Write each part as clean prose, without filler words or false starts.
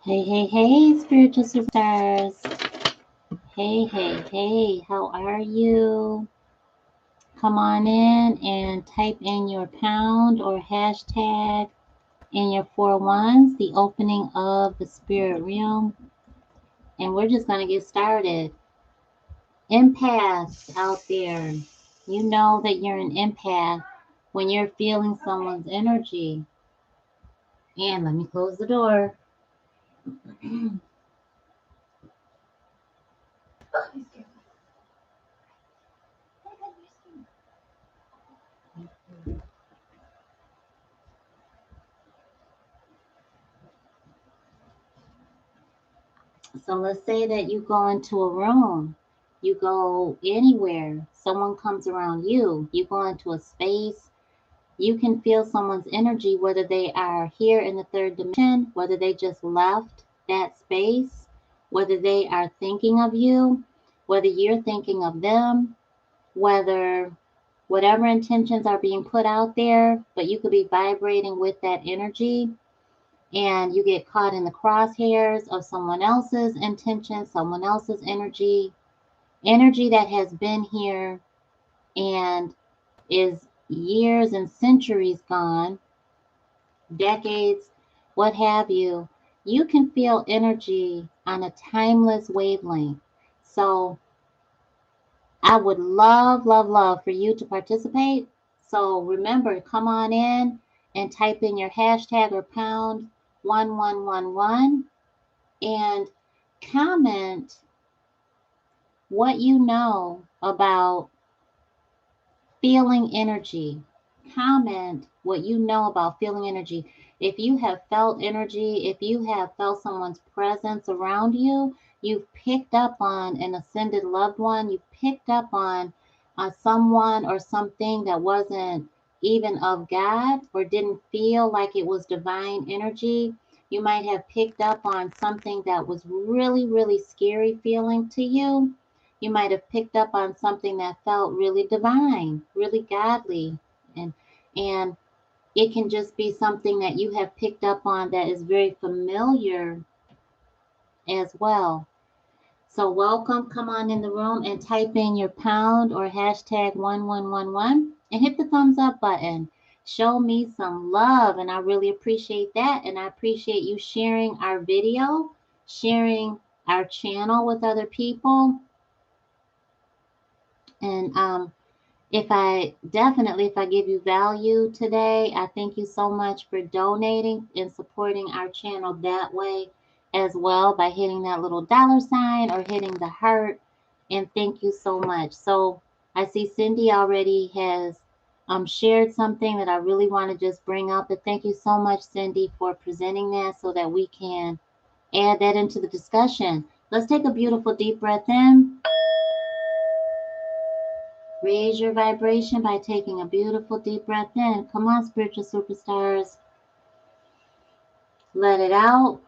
Hey, hey, hey, spiritual superstars. Hey, hey, hey, how are you? Come on in and type in your pound or hashtag in your 4 1s, the opening of the spirit realm. And we're just going to get started. Empaths out there, you know that you're an empath when you're feeling someone's energy. And let me close the door. So let's say that you go into a room, you go anywhere, someone comes around you, you go into a space, you can feel someone's energy, whether they are here in the third dimension, whether they just left that space, whether they are thinking of you, whether you're thinking of them, whether whatever intentions are being put out there, but you could be vibrating with that energy and you get caught in the crosshairs of someone else's intention, someone else's energy that has been here and is years and centuries gone, decades, what have you, you can feel energy on a timeless wavelength. So I would love, love, love for you to participate. So remember, come on in and type in your hashtag or pound 1111 and comment what you know about feeling energy. Comment what you know about feeling energy. If you have felt energy, if you have felt someone's presence around you, you've picked up on an ascended loved one, you picked up on someone or something that wasn't even of God or didn't feel like it was divine energy. You might have picked up on something that was really, really scary feeling to you. You might have picked up on something that felt really divine, really godly, and and it can just be something that you have picked up on that is very familiar as well. So welcome, come on in the room and type in your pound or hashtag 1111 and hit the thumbs up button. Show me some love and I really appreciate that, and I appreciate you sharing our video, sharing our channel with other people. And if I give you value today, I thank you so much for donating and supporting our channel that way as well by hitting that little dollar sign or hitting the heart. And thank you so much. So I see Cindy already has shared something that I really want to just bring up. And thank you so much, Cindy, for presenting that so that we can add that into the discussion. Let's take a beautiful deep breath in. Raise your vibration by taking a beautiful deep breath in. Come on, spiritual superstars. Let it out.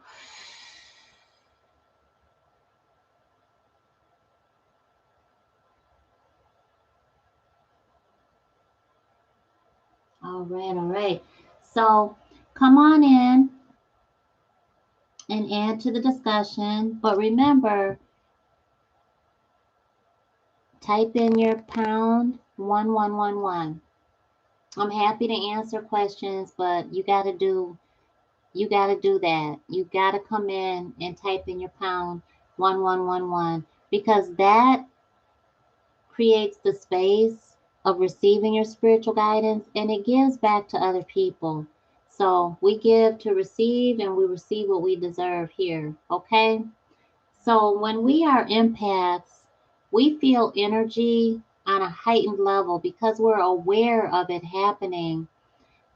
All right, all right. So come on in and add to the discussion. But remember, type in your pound 1111. I'm happy to answer questions, but you gotta do that. You gotta come in and type in your pound 1111 because that creates the space of receiving your spiritual guidance and it gives back to other people. So we give to receive and we receive what we deserve here. Okay. So when we are empaths, we feel energy on a heightened level because we're aware of it happening.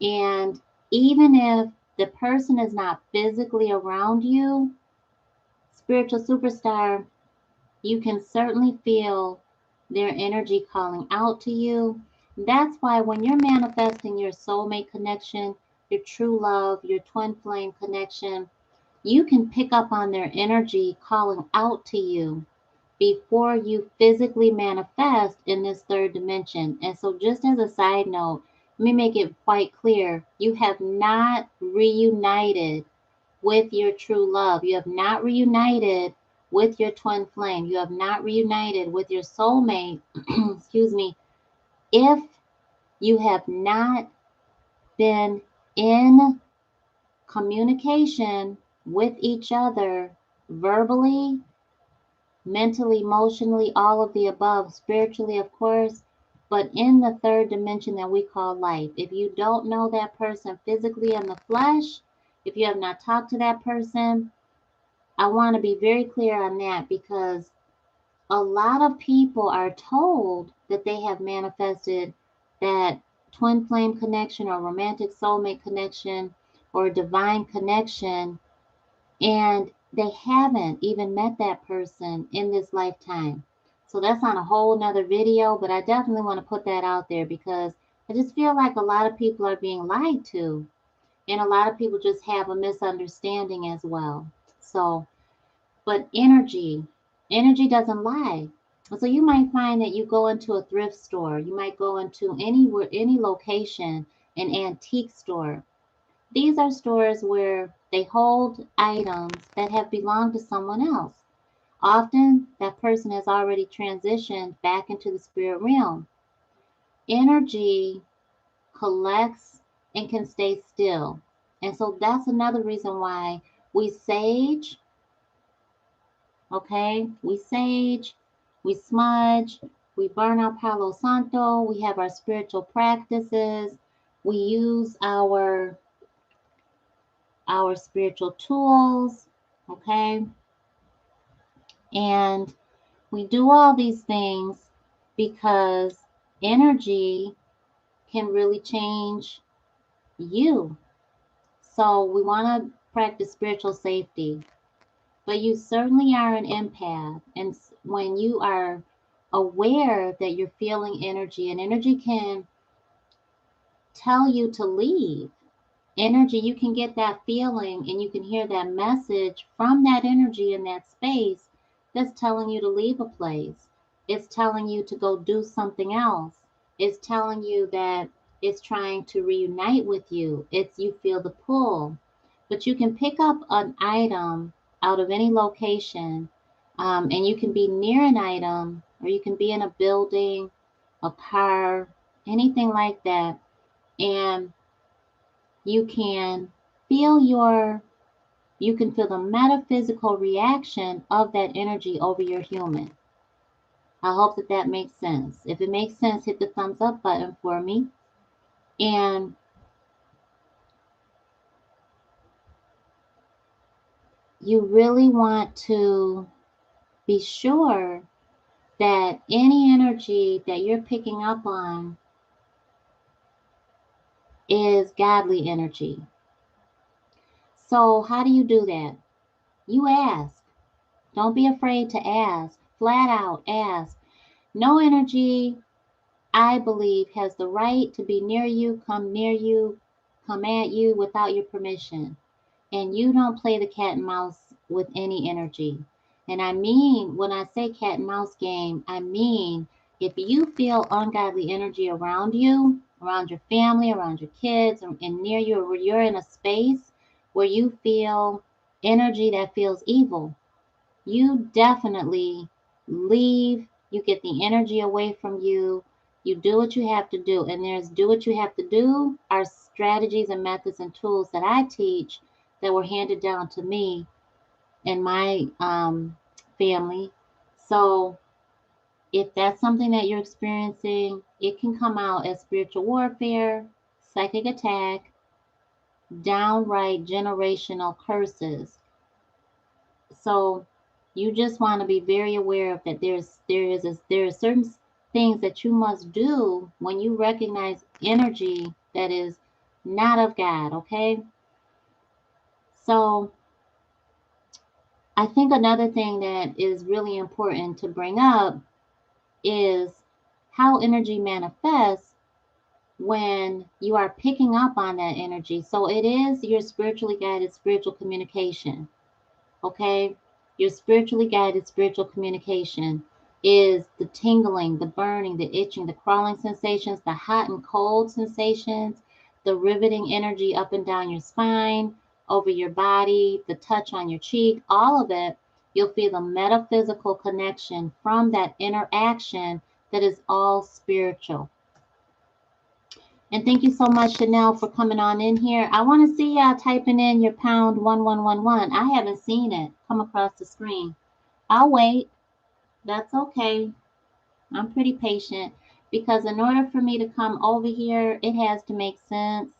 And even if the person is not physically around you, spiritual superstar, you can certainly feel their energy calling out to you. That's why when you're manifesting your soulmate connection, your true love, your twin flame connection, you can pick up on their energy calling out to you before you physically manifest in this third dimension. And so, just as a side note, let me make it quite clear you have not reunited with your true love. You have not reunited with your twin flame. You have not reunited with your soulmate. Excuse me. If you have not been in communication with each other verbally, mentally, emotionally, all of the above, spiritually, of course, but in the third dimension that we call life. If you don't know that person physically in the flesh, if you have not talked to that person, I want to be very clear on that, because a lot of people are told that they have manifested that twin flame connection or romantic soulmate connection or divine connection, and they haven't even met that person in this lifetime. So that's on a whole nother video, but I definitely want to put that out there because I just feel like a lot of people are being lied to, and a lot of people just have a misunderstanding as well. So, but energy doesn't lie. So you might find that you go into a thrift store, you might go into any location, an antique store. These are stores where they hold items that have belonged to someone else. Often that person has already transitioned back into the spirit realm. Energy collects and can stay still. And so that's another reason why we sage, okay? We sage, we smudge, we burn our Palo Santo, we have our spiritual practices, we use our spiritual tools, okay? And we do all these things because energy can really change you. So we want to practice spiritual safety. But you certainly are an empath. And when you are aware that you're feeling energy, and energy can tell you to leave. Energy, you can get that feeling and you can hear that message from that energy in that space that's telling you to leave a place. It's telling you to go do something else. It's telling you that it's trying to reunite with you. It's you feel the pull. But you can pick up an item out of any location, and you can be near an item, or you can be in a building, a car, anything like that. And you can feel you can feel the metaphysical reaction of that energy over your human. I hope that that makes sense. If it makes sense, hit the thumbs up button for me. And you really want to be sure that any energy that you're picking up on is godly energy. So how do you do that? You ask. Don't be afraid to ask. Flat out ask. No energy, I believe, has the right to be near you, come near you, come at you without your permission. And you don't play the cat and mouse with any energy. And I mean, when I say cat and mouse game, I mean, if you feel ungodly energy around you, around your family, around your kids, and near you, or you're in a space where you feel energy that feels evil, you definitely leave. You get the energy away from you. You do what you have to do. And there's do what you have to do are strategies and methods and tools that I teach that were handed down to me and my family. So if that's something that you're experiencing, it can come out as spiritual warfare, psychic attack, downright generational curses. So you just want to be very aware of that. There are certain things that you must do when you recognize energy that is not of God. Okay. So I think another thing that is really important to bring up is how energy manifests when you are picking up on that energy. So it is your spiritually guided spiritual communication. Okay? Your spiritually guided spiritual communication is the tingling, the burning, the itching, the crawling sensations, the hot and cold sensations, the riveting energy up and down your spine, over your body, the touch on your cheek, all of it, you'll feel the metaphysical connection from that interaction that is all spiritual. And thank you so much, Chanel, for coming on in here. I want to see y'all typing in your pound 1111. I haven't seen it come across the screen. I'll wait. That's okay. I'm pretty patient because in order for me to come over here, it has to make sense.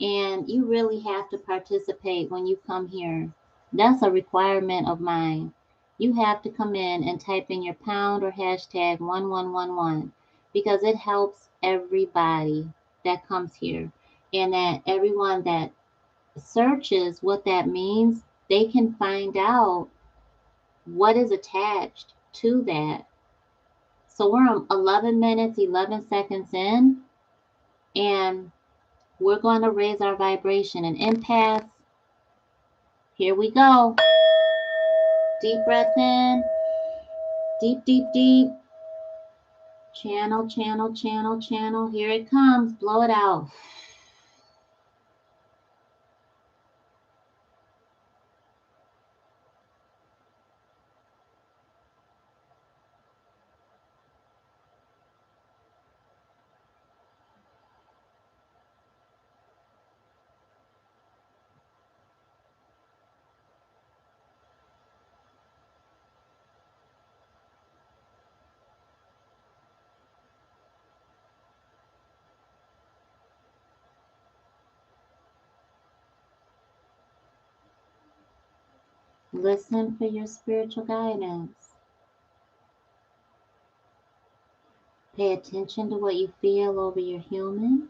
And you really have to participate when you come here. That's a requirement of mine. You have to come in and type in your pound or hashtag 1111 because it helps everybody that comes here. And that everyone that searches what that means, they can find out what is attached to that. So we're 11 minutes, 11 seconds in, and we're going to raise our vibration. And empaths, here we go. Deep breath in. Deep, deep, deep. Channel, channel, channel, channel. Here it comes. Blow it out. Listen for your spiritual guidance. Pay attention to what you feel over your human.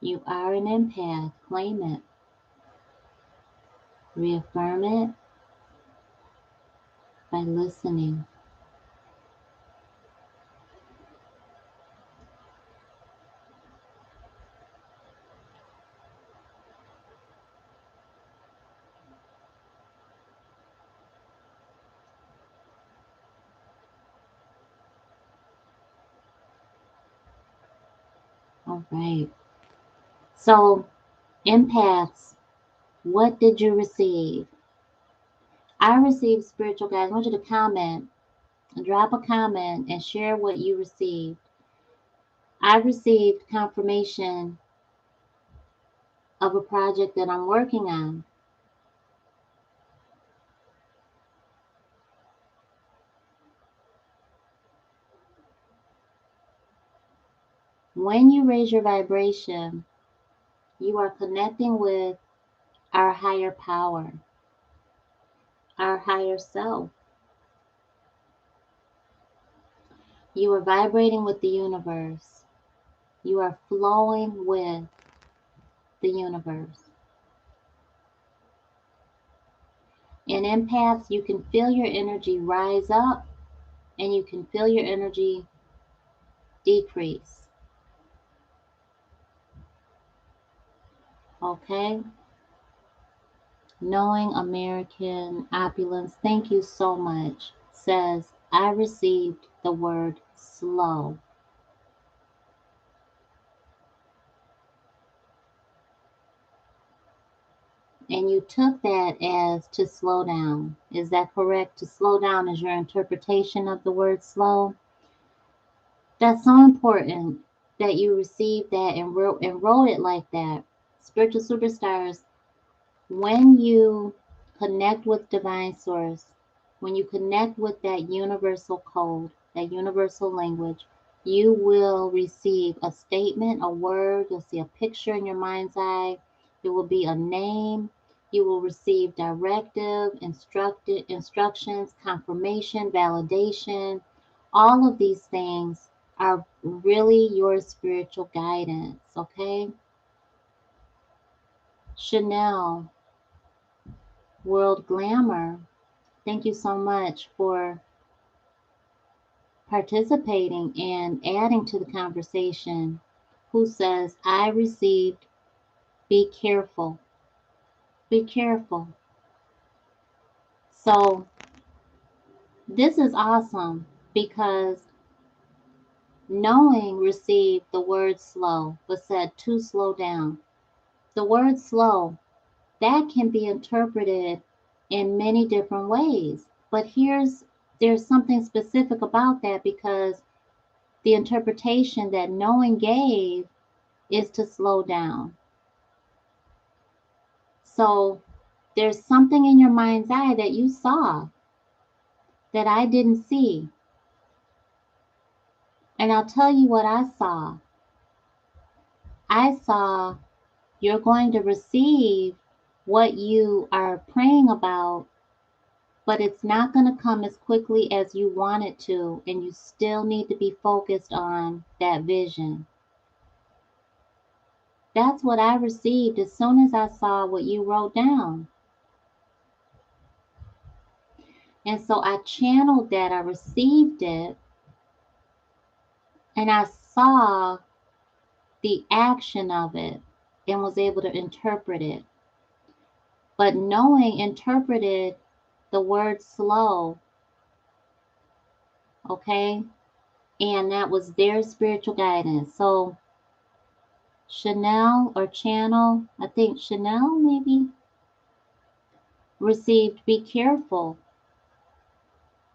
You are an empath. Claim it. Reaffirm it by listening. All right. So, empaths, what did you receive? I received spiritual guidance. I want you to comment, drop a comment, and share what you received. I received confirmation of a project that I'm working on. When you raise your vibration, you are connecting with our higher power, our higher self. You are vibrating with the universe. You are flowing with the universe. In empaths, you can feel your energy rise up and you can feel your energy decrease. Okay? Knowing American Opulence, thank you so much, says, I received the word slow. And you took that as to slow down. Is that correct? To slow down is your interpretation of the word slow? That's so important that you received that and wrote it like that. Spiritual superstars, when you connect with divine source, when you connect with that universal code, that universal language, you will receive a statement, a word, you'll see a picture in your mind's eye, it will be a name, you will receive directive, instructions, confirmation, validation. All of these things are really your spiritual guidance, okay? Chanel, World Glamour, thank you so much for participating and adding to the conversation. Who says, I received, be careful. Be careful. So, this is awesome because Knowing received the word slow, but said to slow down. The word slow, that can be interpreted in many different ways. But there's something specific about that, because the interpretation that knowing gave is to slow down. So there's something in your mind's eye that you saw that I didn't see. And I'll tell you what I saw. I saw you're going to receive what you are praying about, but it's not going to come as quickly as you want it to, and you still need to be focused on that vision. That's what I received as soon as I saw what you wrote down. And so I channeled that, I received it, and I saw the action of it and was able to interpret it. But knowing interpreted the word slow, okay? And that was their spiritual guidance. So Chanel or Channel, I think Chanel maybe, received be careful,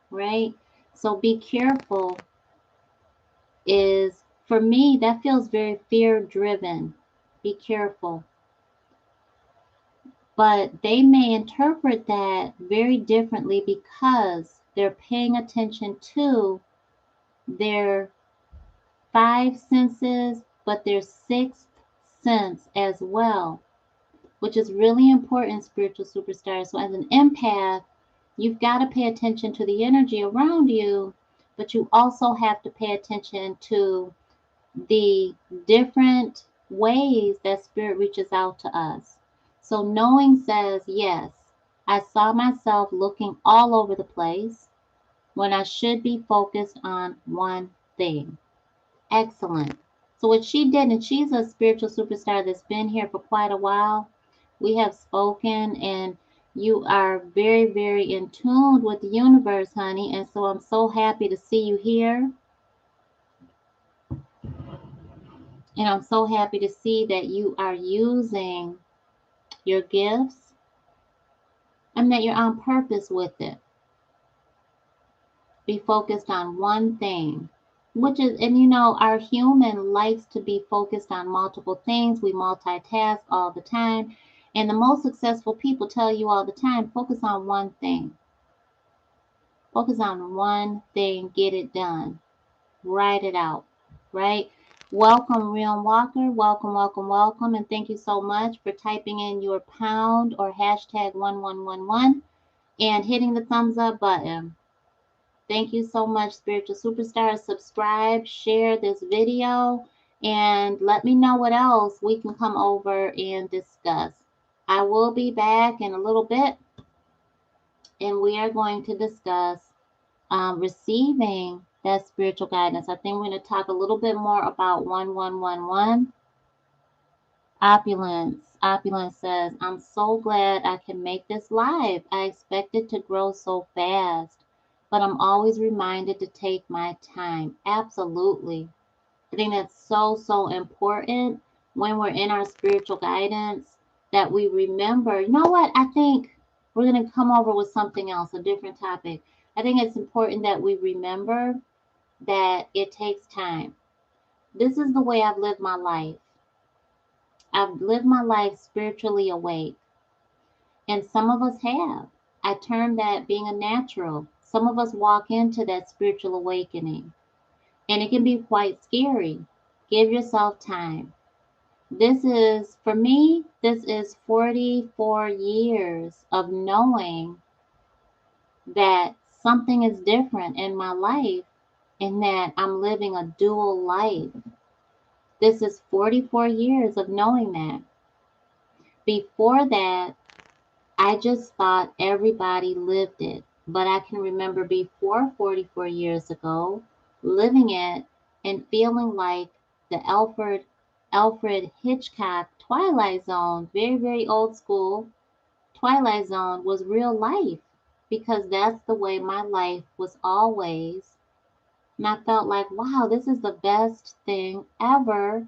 right? So be careful is, for me, that feels very fear driven. Be careful. But they may interpret that very differently because they're paying attention to their five senses, but their sixth sense as well, which is really important, spiritual superstars. So as an empath, you've got to pay attention to the energy around you, but you also have to pay attention to the different ways that spirit reaches out to us. So knowing says, yes, I saw myself looking all over the place when I should be focused on one thing. Excellent. So what she did, and she's a spiritual superstar that's been here for quite a while. We have spoken, and you are very, very in tune with the universe, honey. And so I'm so happy to see you here. And I'm so happy to see that you are using your gifts and that you're on purpose with it. Be focused on one thing, which is, and you know, our human likes to be focused on multiple things. We multitask all the time. And the most successful people tell you all the time, focus on one thing. Focus on one thing, get it done. Write it out, right? Welcome, Rion Walker. Welcome, welcome, welcome. And thank you so much for typing in your pound or hashtag 1111 and hitting the thumbs up button. Thank you so much, spiritual superstars. Subscribe, share this video, and let me know what else we can come over and discuss. I will be back in a little bit, and we are going to discuss receiving that spiritual guidance. I think we're going to talk a little bit more about 1111. Opulence. Opulence says, I'm so glad I can make this live. I expected to grow so fast, but I'm always reminded to take my time. Absolutely. I think that's so, so important when we're in our spiritual guidance that we remember, you know what? I think we're going to come over with something else, a different topic. I think it's important that we remember that it takes time. This is the way I've lived my life. I've lived my life spiritually awake, and some of us have. I term that being a natural. Some of us walk into that spiritual awakening, and it can be quite scary. Give yourself time. This is, for me, this is 44 years of knowing that something is different in my life and that I'm living a dual life. This is 44 years of knowing that. Before that, I just thought everybody lived it. But I can remember before 44 years ago, living it and feeling like the Alfred Hitchcock Twilight Zone, very, very old school Twilight Zone, was real life, because that's the way my life was always And I felt like, wow, this is the best thing ever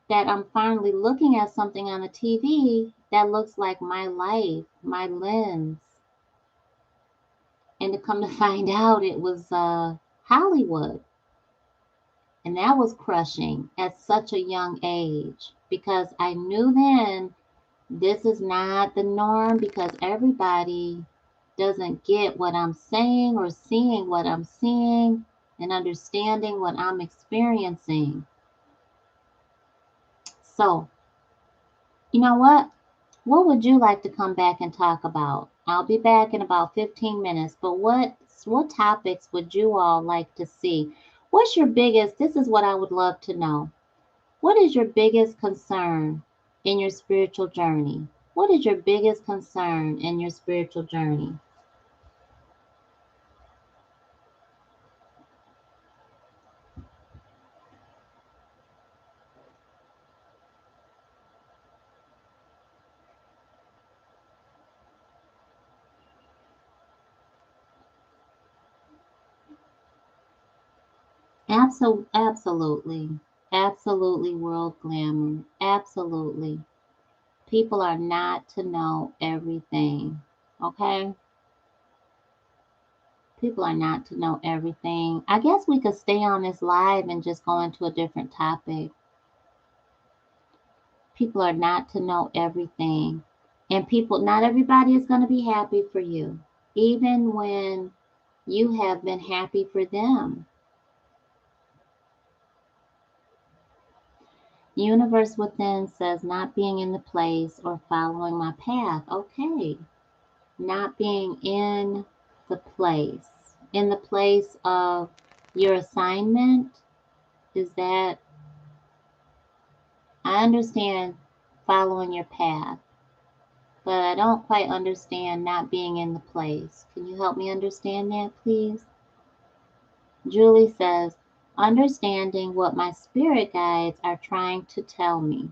that I'm finally looking at something on the TV that looks like my life, my lens. And to come to find out, it was Hollywood. And that was crushing at such a young age because I knew then this is not the norm because everybody doesn't get what I'm saying or seeing what I'm seeing and understanding what I'm experiencing. So, you know what? What would you like to come back and talk about? I'll be back in about 15 minutes, but what topics would you all like to see? What's your biggest, this is what I would love to know. What is your biggest concern in your spiritual journey? What is your biggest concern in your spiritual journey? Absolutely. Absolutely world glamour. Absolutely. People are not to know everything. Okay? People are not to know everything. I guess we could stay on this live and just go into a different topic. People are not to know everything. And people, not everybody is going to be happy for you, even when you have been happy for them. Universe within says not being in the place or following my path. Okay. Not being in the place of your assignment. Is that, I understand following your path, but I don't quite understand not being in the place. Can you help me understand that, please? Julie says, understanding what my spirit guides are trying to tell me,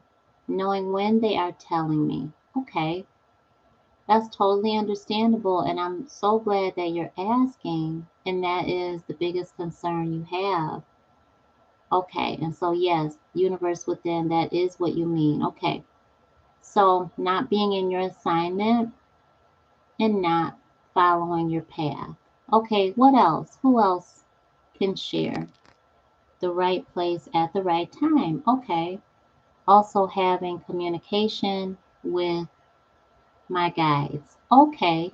knowing when they are telling me. Okay, that's totally understandable, and I'm so glad that you're asking, and that is the biggest concern you have. Okay, and so yes, universe within, that is what you mean. Okay, so not being in your assignment and not following your path. Okay, what else? Who else can share? The right place at the right time. Okay, also having communication with my guides. Okay,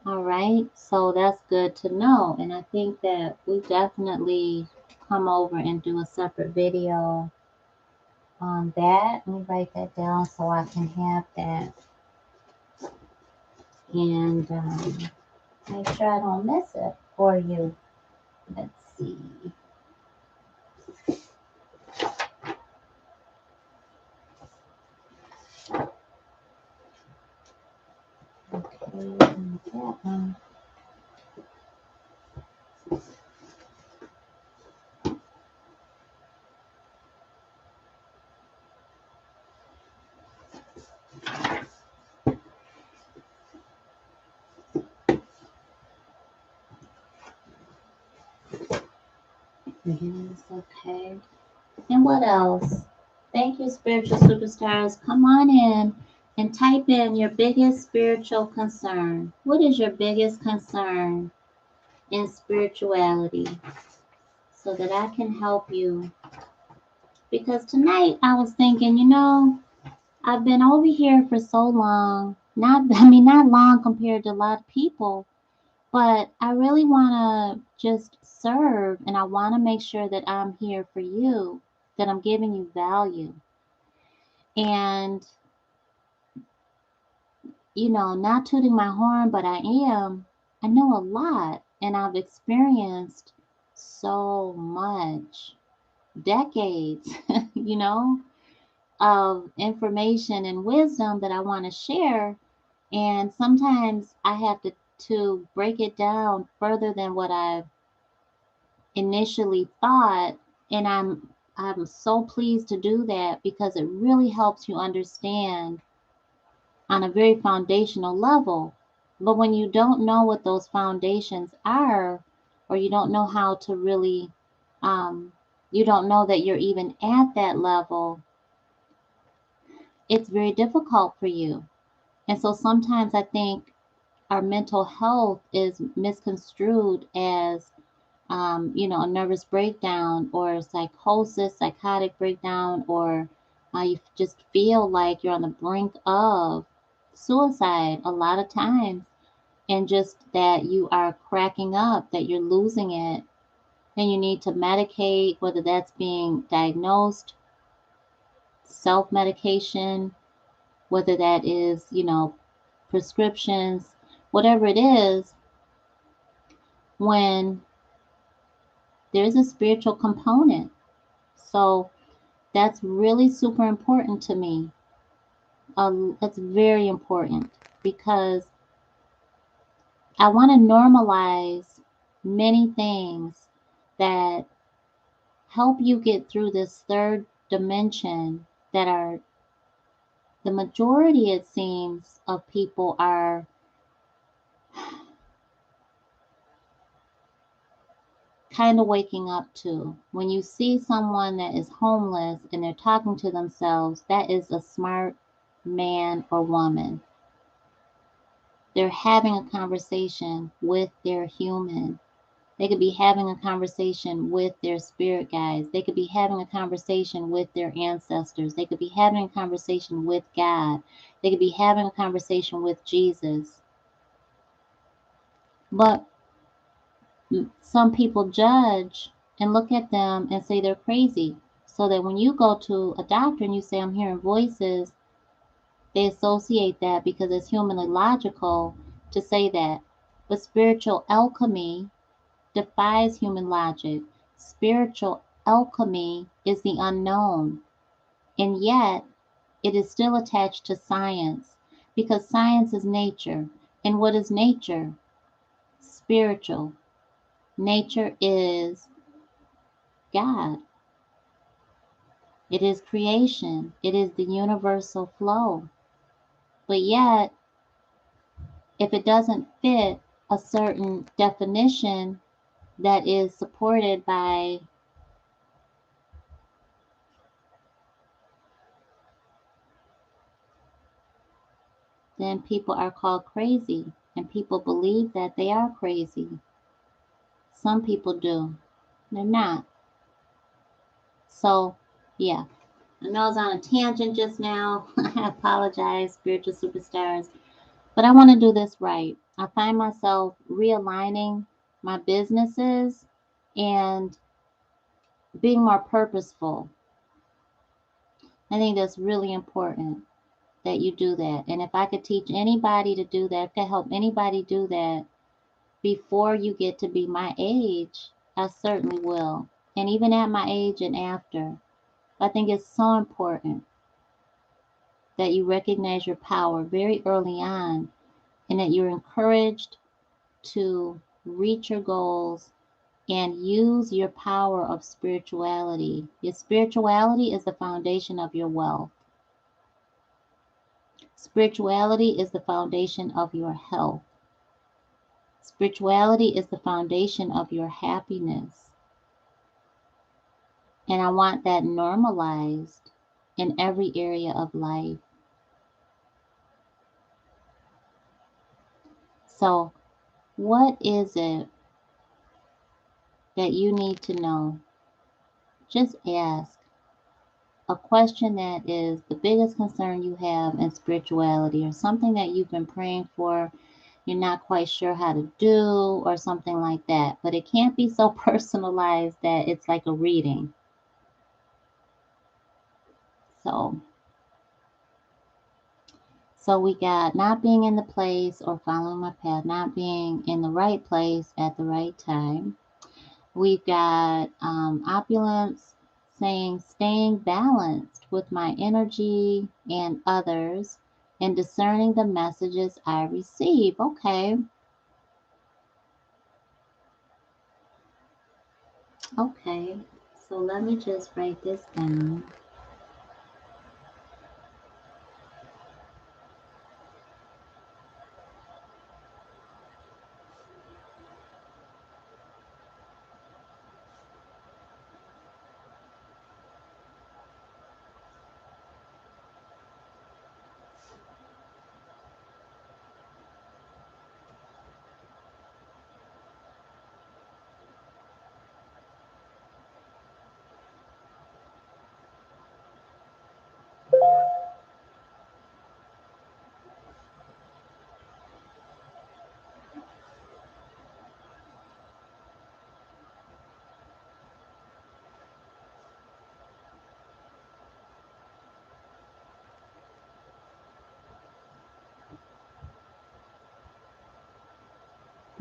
all right, so that's good to know. And I think that we definitely come over and do a separate video on that. Let me write that down so I can have that and make sure I don't miss it for you. Let's see. Okay, and that one. Yes, okay. And what else? Thank you, spiritual superstars. Come on in and type in your biggest spiritual concern. What is your biggest concern in spirituality so that I can help you? Because tonight I was thinking, I've been over here for so long. Not, I mean, not long compared to a lot of people, but I really want to just serve and I want to make sure that I'm here for you, that I'm giving you value. And not tooting my horn, but I am. I know a lot and I've experienced so much, decades, of information and wisdom that I want to share. And sometimes I have to break it down further than what I initially thought. And I'm so pleased to do that because it really helps you understand on a very foundational level. But when you don't know what those foundations are, or you don't know how to really, um, you don't know that you're even at that level, it's very difficult for you. And so sometimes I think our mental health is misconstrued as, a nervous breakdown or psychosis, psychotic breakdown, or you just feel like you're on the brink of suicide a lot of times, and just that you are cracking up, that you're losing it, and you need to medicate, whether that's being diagnosed, self medication, whether that is, prescriptions, whatever it is, when there's a spiritual component. So that's really super important to me. It's very important because I want to normalize many things that help you get through this third dimension that are the majority, it seems, of people are kind of waking up to. When you see someone that is homeless and they're talking to themselves, that is a smart man or woman. They're having a conversation with their human. They could be having a conversation with their spirit guides. They could be having a conversation with their ancestors. They could be having a conversation with God. They could be having a conversation with Jesus. But some people judge and look at them and say they're crazy. So that when you go to a doctor and you say, I'm hearing voices, they associate that because it's humanly logical to say that. But spiritual alchemy defies human logic. Spiritual alchemy is the unknown, and yet it is still attached to science because science is nature. And what is nature? Spiritual. Nature is God. It is creation. It is the universal flow. But yet, if it doesn't fit a certain definition that is supported by, then people are called crazy. And people believe that they are crazy. Some people do. They're not. So, yeah. I know I was on a tangent just now. I apologize, spiritual superstars. But I want to do this right. I find myself realigning my businesses and being more purposeful. I think that's really important that you do that. And if I could teach anybody to do that, if I could help anybody do that before you get to be my age, I certainly will. And even at my age and after, I think it's so important that you recognize your power very early on and that you're encouraged to reach your goals and use your power of spirituality. Your spirituality is the foundation of your wealth. Spirituality is the foundation of your health. Spirituality is the foundation of your happiness. And I want that normalized in every area of life. So, what is it that you need to know? Just ask a question that is the biggest concern you have in spirituality, or something that you've been praying for, you're not quite sure how to do, or something like that. But it can't be so personalized that it's like a reading. So, so we got not being in the place or following my path, not being in the right place at the right time. We've got opulence saying staying balanced with my energy and others and discerning the messages I receive. Okay, okay. So let me just write this down.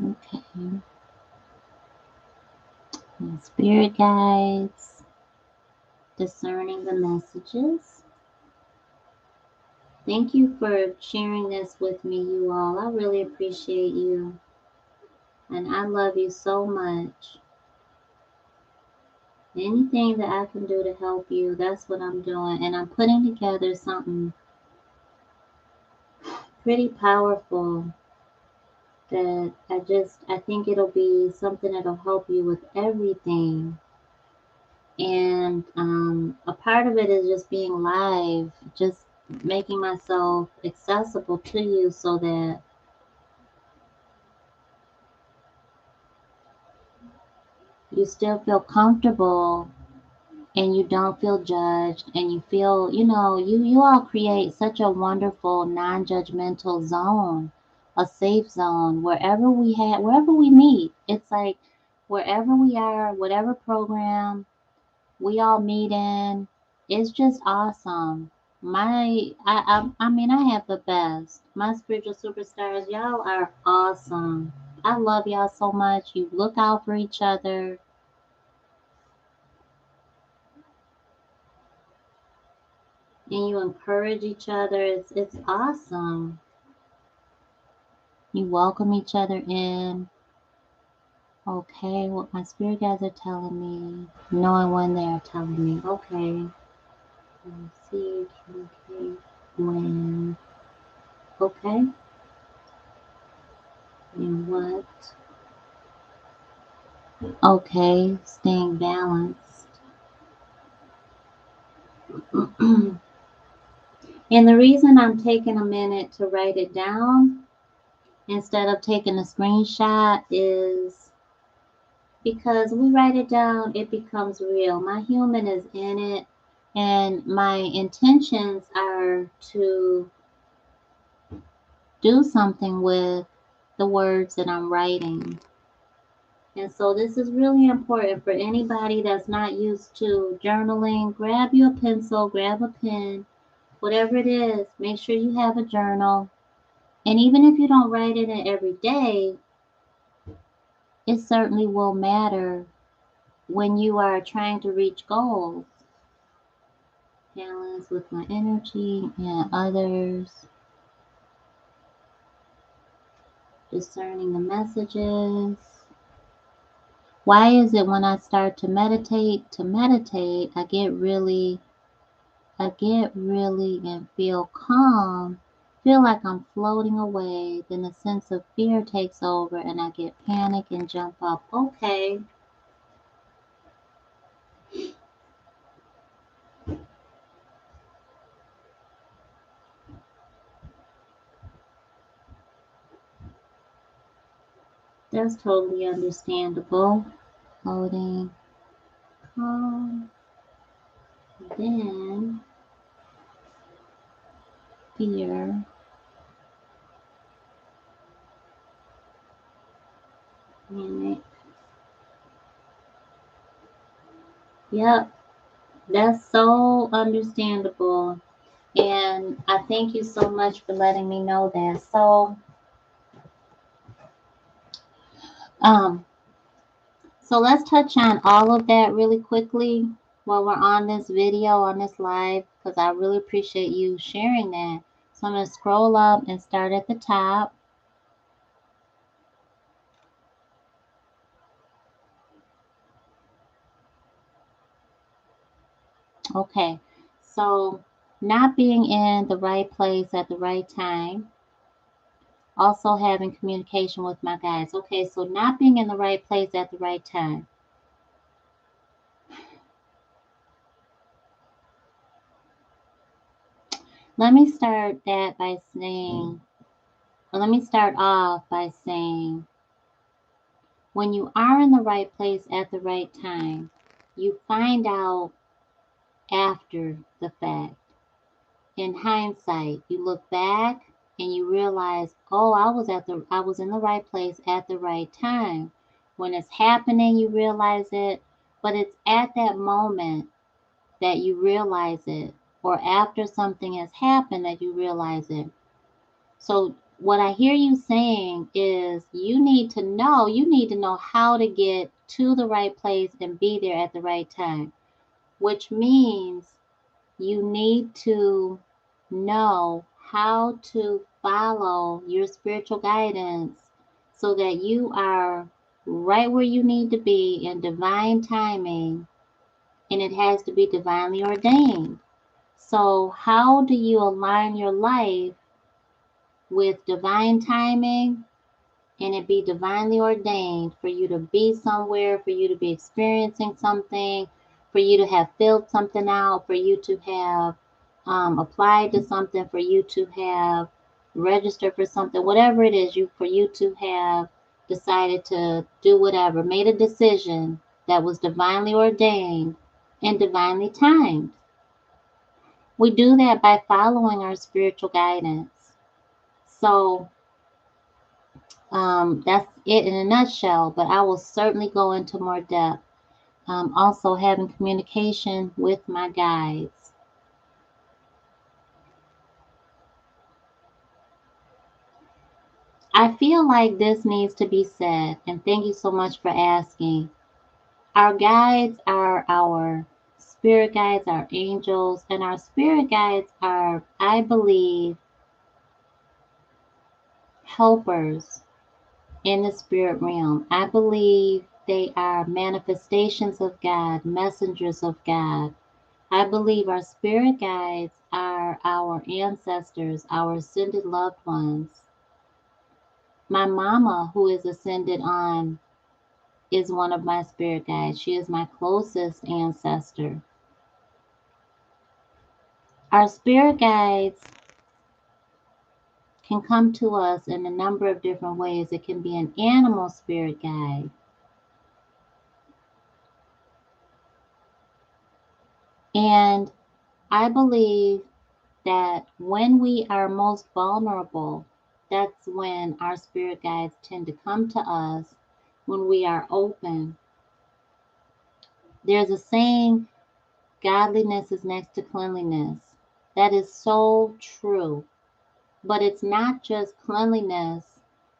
Okay. And spirit guides, discerning the messages. Thank you for sharing this with me, you all. I really appreciate you. And I love you so much. Anything that I can do to help you, that's what I'm doing. And I'm putting together something pretty powerful that I think it'll be something that'll help you with everything. And a part of it is just being live, just making myself accessible to you so that you still feel comfortable and you don't feel judged and you feel, you all create such a wonderful non-judgmental zone, a safe zone wherever we meet. It's like wherever we are, whatever program we all meet in, it's just awesome. I mean, I have the best. My spiritual superstars, y'all are awesome. I love y'all so much. You look out for each other and you encourage each other. It's awesome. You welcome each other in. Okay, what my spirit guides are telling me, knowing when they are telling me. Okay. Let's see, communicate when. Okay. And what? Okay, staying balanced. And the reason I'm taking a minute to write it down instead of taking a screenshot is because we write it down, it becomes real. My human is in it, and my intentions are to do something with the words that I'm writing. And so this is really important for anybody that's not used to journaling. Grab you a pencil, grab a pen, whatever it is, make sure you have a journal. And even if you don't write in it every day, it certainly will matter when you are trying to reach goals. Balance with my energy and others, discerning the messages. Why is it when I start to meditate, I get really and feel calm, feel like I'm floating away, then a sense of fear takes over and I get panic and jump up. Okay, that's totally understandable. Floating, calm, then fear, panic. Yep, that's so understandable. And I thank you so much for letting me know that. Um, so let's touch on all of that really quickly while we're on this video, on this live, because I really appreciate you sharing that. So I'm going to scroll up and start at the top. Okay, so not being in the right place at the right time, also having communication with my guides. Okay, so not being in the right place at the right time. Let me start that by saying, or let me start off by saying, when you are in the right place at the right time, you find out after the fact. In hindsight, you look back and you realize, oh, I was in the right place at the right time. When it's happening, you realize it, but it's at that moment that you realize it, or after something has happened that you realize it. So what I hear you saying is you need to know how to get to the right place and be there at the right time, which means you need to know how to follow your spiritual guidance so that you are right where you need to be in divine timing, and it has to be divinely ordained. So, how do you align your life with divine timing and it be divinely ordained for you to be somewhere, for you to be experiencing something, for you to have filled something out, for you to have applied to something, for you to have registered for something, whatever it is, for you to have decided to do whatever, made a decision that was divinely ordained and divinely timed. We do that by following our spiritual guidance. So that's it in a nutshell, but I will certainly go into more depth. Also, having communication with my guides. I feel like this needs to be said, and thank you so much for asking. Our guides are our spirit guides, our angels, and our spirit guides are, I believe, helpers in the spirit realm. I believe they are manifestations of God, messengers of God. I believe our spirit guides are our ancestors, our ascended loved ones. My mama, who is ascended on, is one of my spirit guides. She is my closest ancestor. Our spirit guides can come to us in a number of different ways. It can be an animal spirit guide. And I believe that when we are most vulnerable, that's when our spirit guides tend to come to us when we are open. There's a saying, godliness is next to cleanliness. That is so true. But it's not just cleanliness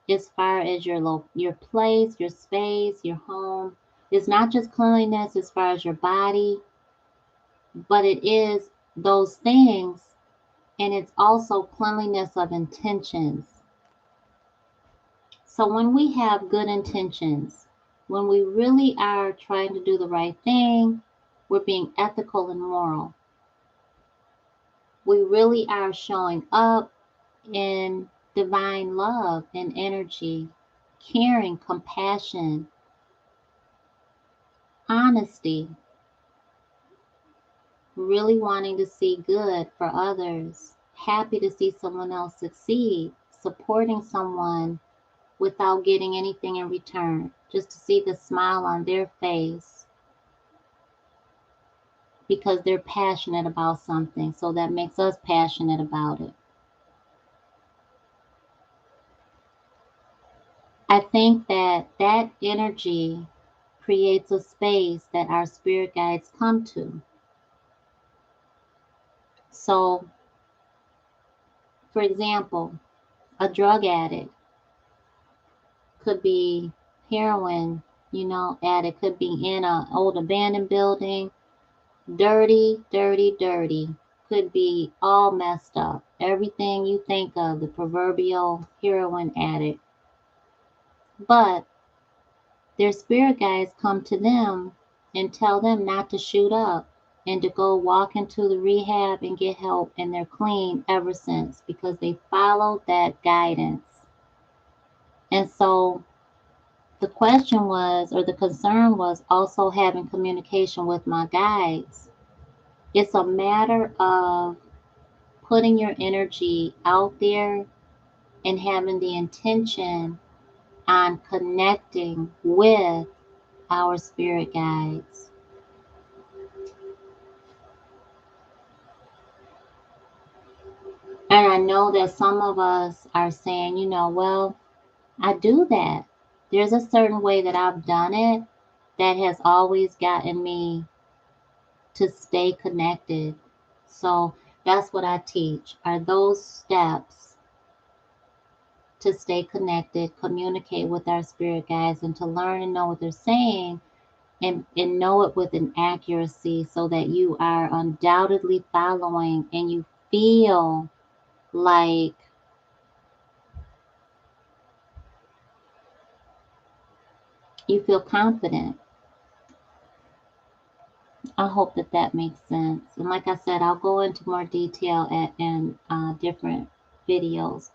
as far as your place, your space, your home. It's not just cleanliness as far as your body, but it is those things, and it's also cleanliness of intentions. So when we have good intentions, when we really are trying to do the right thing, we're being ethical and moral. We really are showing up in divine love and energy, caring, compassion, honesty, really wanting to see good for others, happy to see someone else succeed, supporting someone without getting anything in return, just to see the smile on their face because they're passionate about something. So that makes us passionate about it. I think that that energy creates a space that our spirit guides come to. So, for example, a drug addict could be heroin, addict, could be in an old abandoned building, dirty, dirty, dirty, could be all messed up. Everything you think of, the proverbial heroin addict. But their spirit guides come to them and tell them not to shoot up and to go walk into the rehab and get help, and they're clean ever since because they followed that guidance. And so the question was, or the concern was, also having communication with my guides. It's a matter of putting your energy out there and having the intention on connecting with our spirit guides. And I know that some of us are saying, well, I do that. There's a certain way that I've done it that has always gotten me to stay connected. So that's what I teach, are those steps to stay connected, communicate with our spirit guides, and to learn and know what they're saying, and know it with an accuracy so that you are undoubtedly following and you feel like you feel confident. I hope that that makes sense. And like I said, I'll go into more detail in different videos.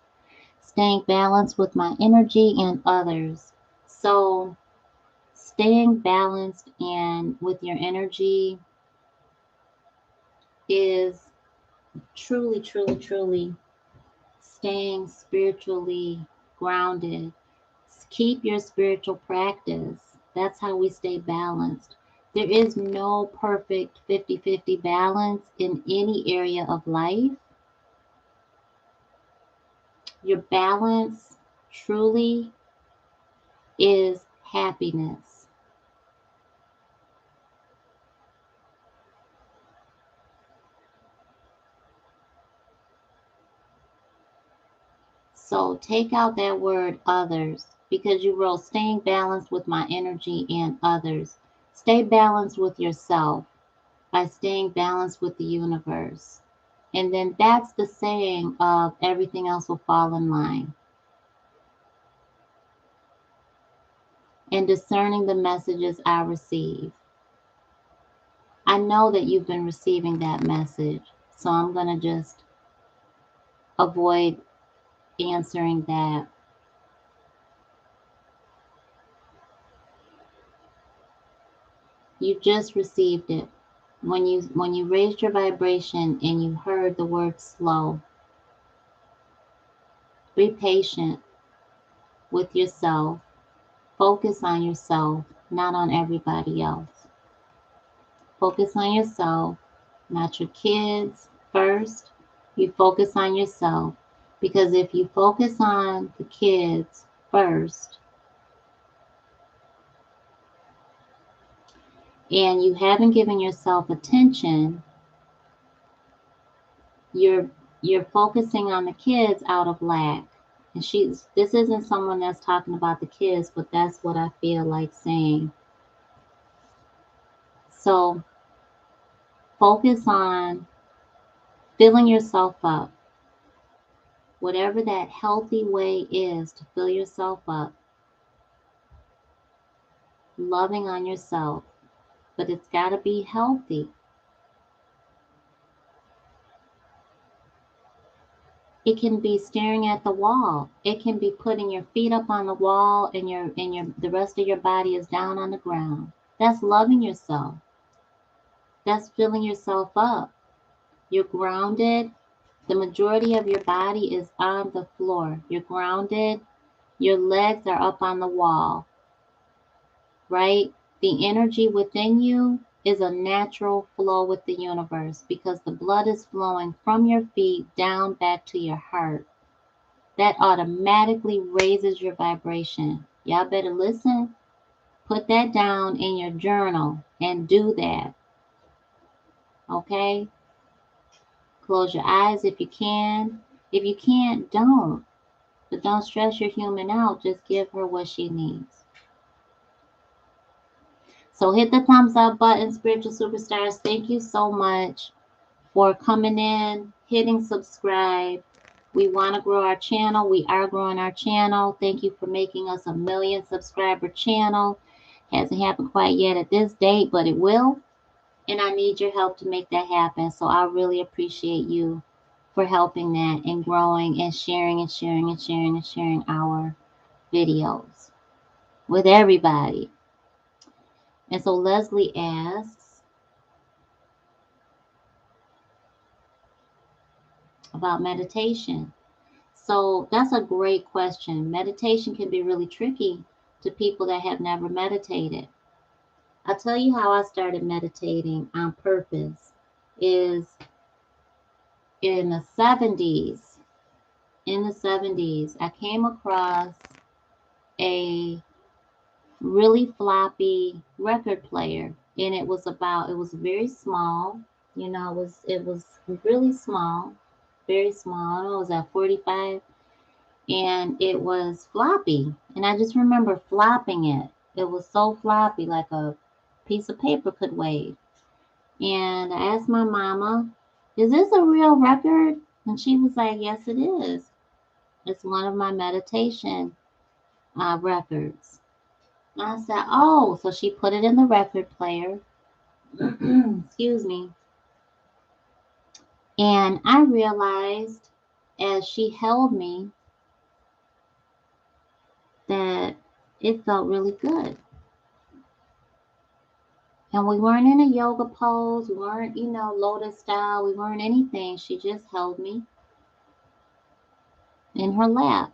Staying balanced with my energy and others. So, staying balanced and with your energy is truly, truly, truly staying spiritually grounded. Keep your spiritual practice. That's how we stay balanced. There is no perfect 50-50 balance in any area of life. Your balance truly is happiness. So take out that word others because you wrote staying balanced with my energy and others. Stay balanced with yourself by staying balanced with the universe. And then that's the saying of everything else will fall in line. And discerning the messages I receive. I know that you've been receiving that message, so I'm going to just avoid answering that. You just received it. When you raised your vibration and you heard the word slow, be patient with yourself. Focus on yourself, not on everybody else. Focus on yourself, not your kids first. You focus on yourself because if you focus on the kids first and you haven't given yourself attention, you're you're focusing on the kids out of lack. And this isn't someone that's talking about the kids, but that's what I feel like saying. So focus on filling yourself up. Whatever that healthy way is to fill yourself up, loving on yourself, but it's got to be healthy. It can be staring at the wall. It can be putting your feet up on the wall and your the rest of your body is down on the ground. That's loving yourself. That's filling yourself up. You're grounded. The majority of your body is on the floor. You're grounded. Your legs are up on the wall, right? The energy within you is a natural flow with the universe because the blood is flowing from your feet down back to your heart. That automatically raises your vibration. Y'all better listen. Put that down in your journal and do that. Okay? Close your eyes if you can. If you can't, don't. But don't stress your human out. Just give her what she needs. So hit the thumbs up button, spiritual superstars. Thank you so much for coming in, hitting subscribe. We want to grow our channel. We are growing our channel. Thank you for making us a 1,000,000 subscriber channel. Hasn't happened quite yet at this date, but it will. And I need your help to make that happen. So I really appreciate you for helping that and growing and sharing and sharing and sharing and sharing our videos with everybody. And so Leslie asks about meditation. So that's a great question. Meditation can be really tricky to people that have never meditated. I'll tell you how I started meditating on purpose is in the 70s. In the 70s, I came across a really floppy record player and it was very small. It was really small, very small. I don't know, it was at 45. and it was floppy. And I just remember flopping it. It was so floppy, like a piece of paper could weigh. And I asked my mama, "Is this a real record?" And she was like, "Yes, it is. It's one of my meditation records." And I said, "Oh," so she put it in the record player. Excuse me. And I realized as she held me that it felt really good. And we weren't in a yoga pose, we weren't, lotus style, we weren't anything. She just held me in her lap,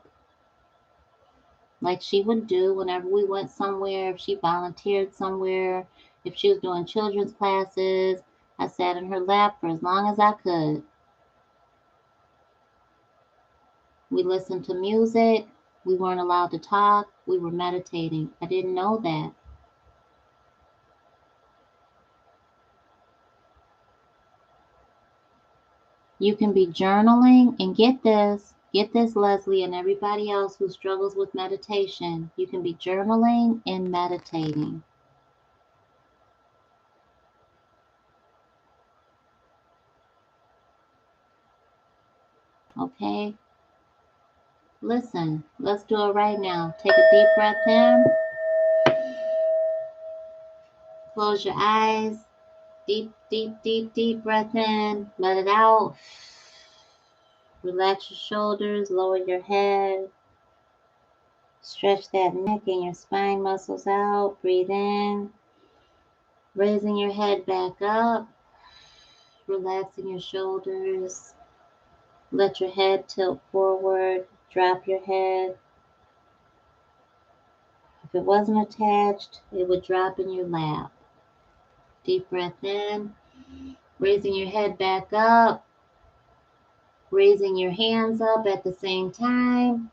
like she would do whenever we went somewhere, if she volunteered somewhere, if she was doing children's classes. I sat in her lap for as long as I could. We listened to music. We weren't allowed to talk. We were meditating. I didn't know that. You can be journaling, and get this, Leslie, and everybody else who struggles with meditation. You can be journaling and meditating. Okay? Listen, let's do it right now. Take a deep breath in, close your eyes. Deep, deep, deep, deep breath in. Let it out. Relax your shoulders, lower your head. Stretch that neck and your spine muscles out. Breathe in. Raising your head back up. Relaxing your shoulders. Let your head tilt forward. Drop your head. If it wasn't attached, it would drop in your lap. Deep breath in. Raising your head back up. Raising your hands up at the same time.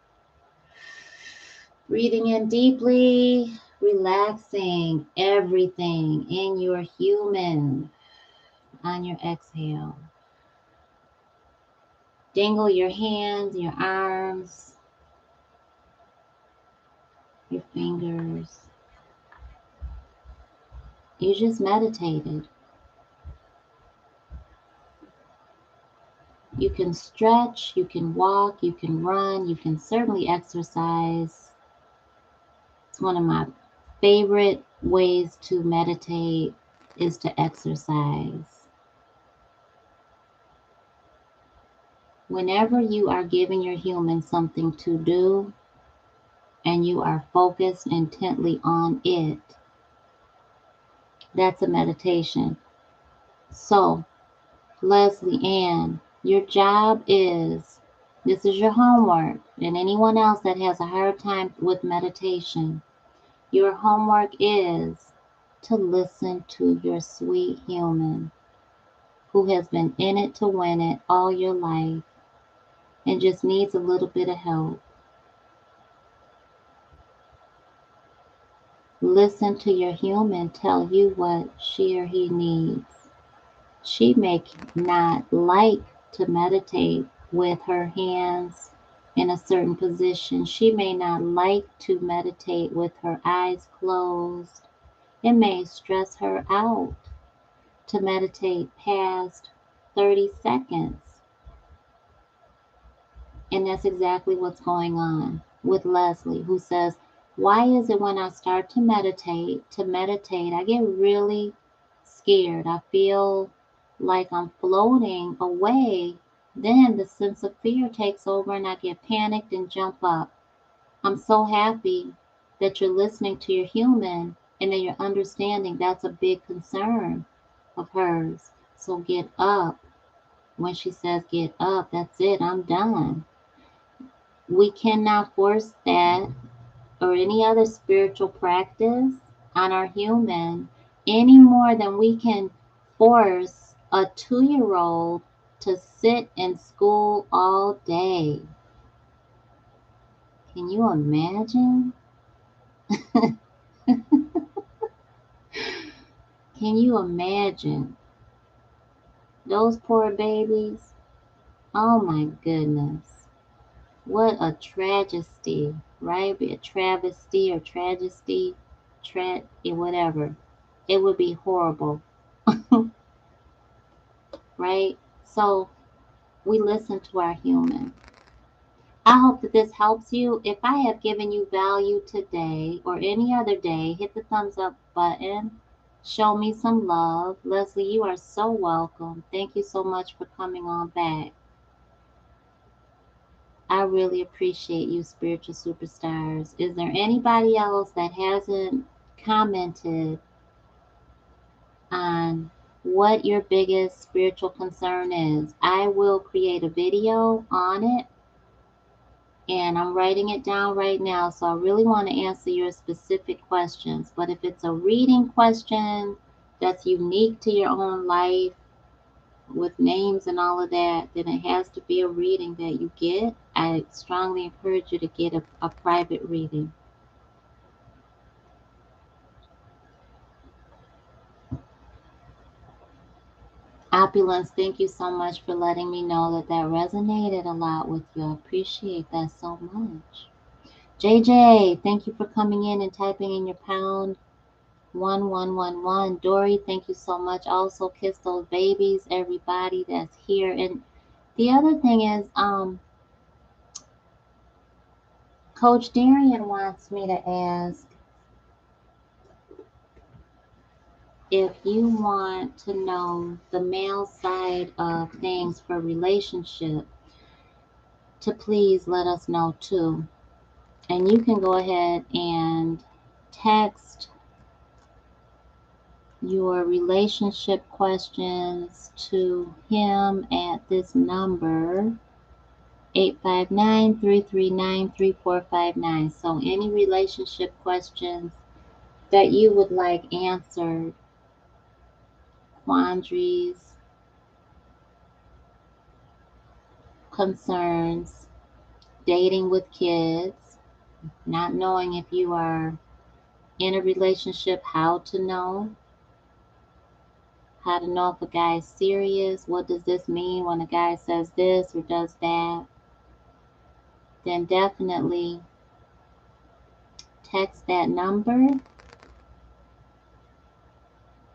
Breathing in deeply, relaxing everything in your human on your exhale. Dangle your hands, your arms, your fingers. You just meditated. You can stretch, you can walk, you can run, you can certainly exercise. It's one of my favorite ways to meditate is to exercise. Whenever you are giving your human something to do and you are focused intently on it, that's a meditation. So, Leslie Ann, your job is, this is your homework, and anyone else that has a hard time with meditation, your homework is to listen to your sweet human who has been in it to win it all your life and just needs a little bit of help. Listen to your human tell you what she or he needs. She may not like to meditate with her hands in a certain position. She may not like to meditate with her eyes closed. It may stress her out to meditate past 30 seconds. And that's exactly what's going on with Leslie, who says, "Why is it when I start to meditate, I get really scared. I feel like I'm floating away. Then the sense of fear takes over and I get panicked and jump up." I'm so happy that you're listening to your human and that you're understanding that's a big concern of hers. So get up. When she says get up, that's it. I'm done. We cannot force that or any other spiritual practice on our human any more than we can force a 2-year old to sit in school all day. Can you imagine? Can you imagine? Those poor babies. Oh my goodness. What a tragedy, right? Be a travesty or tragedy, whatever. It would be horrible, right? So we listen to our human. I hope that this helps you. If I have given you value today or any other day, hit the thumbs up button. Show me some love. Leslie, you are so welcome. Thank you so much for coming on back. I really appreciate you, spiritual superstars. Is there anybody else that hasn't commented on what your biggest spiritual concern is? I will create a video on it and I'm writing it down right now. So I really want to answer your specific questions. But if it's a reading question that's unique to your own life with names and all of that, then it has to be a reading that you get. I strongly encourage you to get a private reading. Opulence, thank you so much for letting me know that that resonated a lot with you. I appreciate that so much. JJ, thank you for coming in and typing in your pound 1111. Dory, thank you so much. Also, kiss those babies, everybody that's here. And the other thing is, Coach Darian wants me to ask if you want to know the male side of things for relationship, to please let us know too. And you can go ahead and text your relationship questions to him at this number 859-339-3459. So any relationship questions that you would like answered, quandaries, concerns, dating with kids, not knowing if you are in a relationship, how to know if a guy is serious, what does this mean when a guy says this or does that, then definitely text that number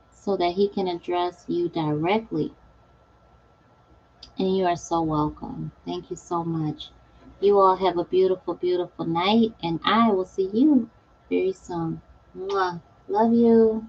so that he can address you directly. And you are so welcome. Thank you so much. You all have a beautiful, beautiful night, and I will see you very soon. Mwah. Love you.